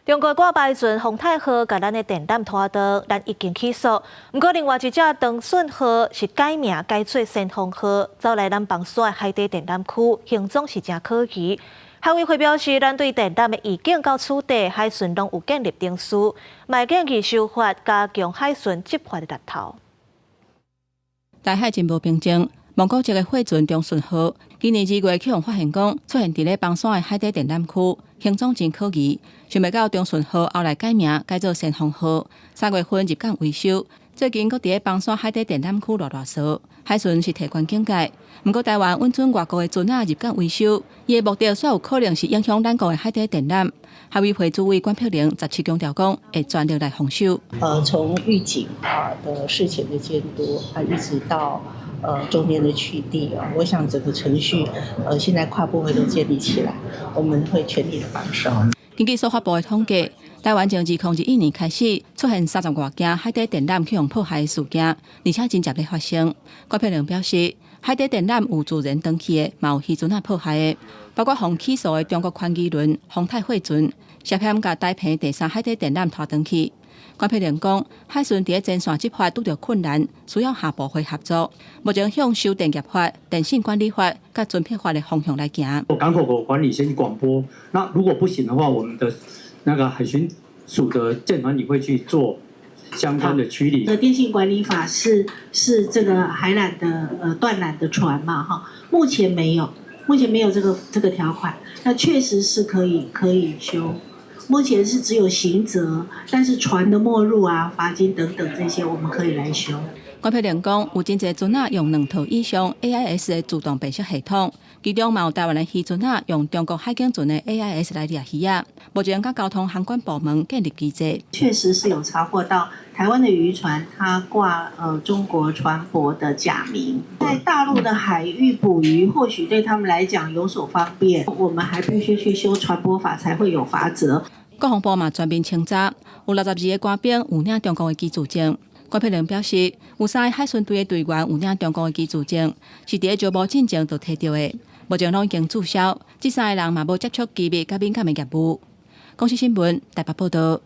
中国挂牌船洪泰号甲咱的电缆拖倒，咱已经起诉。不过，另外一只长顺号是改名改做先锋号，走来咱房山的海底电缆区，形状是真可疑。海委会表示，咱对电缆的意见到此地，海巡拢有建立定数，卖建议修法，加强海巡执法的力头。大海真无平静。蒙古籍的货船中顺号，今年2月启用发现讲出现伫咧房山的海底电缆区，形状真可疑。想袂到中顺号后来改名改做先锋号，3月份入港维修，最近搁伫咧房山海底电缆区乱烧。海巡是提悬警戒，不过台湾允准外国的船仔入港维修，伊的目的煞有可能是影响咱国的海底电缆。海委会主委关佩玲17强调讲，会全力来防守。从预警的事前的监督一直到中间的取缔我想整个程序现在跨部会都建立起来，我们会全力的防守。根据司法部的统计，台湾从2021年开始出现30多件海底电缆启用破坏的事件，而且真接咧发生。关佩玲表示，海底电缆有自然登记的，嘛有渔船破坏的，包括互起诉的中国宽基轮、宏泰货船，涉嫌甲台澎第3海底电缆拖登去。关佩玲讲，海巡伫前线执法拄着困难，需要下部会合作。目前向收电业法、电信管理法、甲准配法的方向来行。港口的管理先广播，那如果不行的话，我们的那个海巡署的舰团也会去做相关的驱离。电信管理法是这个海缆的断缆的船嘛哈，目前没有这个条款，那确实是可以修。目前是只有刑责，但是船的没入罚金等等这些，我们可以来修。关佩玲讲，有真侪船仔用2套以上 AIS 的自动辨识系统，其中嘛有台湾的渔船仔用中国海警船的 AIS 来掠鱼啊。目前甲交通航管部门建立机制，确实是有查获到台湾的渔船，它挂中国船舶的假名，在大陆的海域捕鱼，或许对他们来讲有所方便。我们还必须去修船舶法，才会有罚则。国防部嘛全面清查，有62个官兵有领中国的机组证。关佩玲表示，有3个海巡队的队员有领中国的机组证，是伫咧招募进前就摕到的，目前拢已经注销。这3个人嘛无接触机密甲敏感的业务。公视新闻台北报道。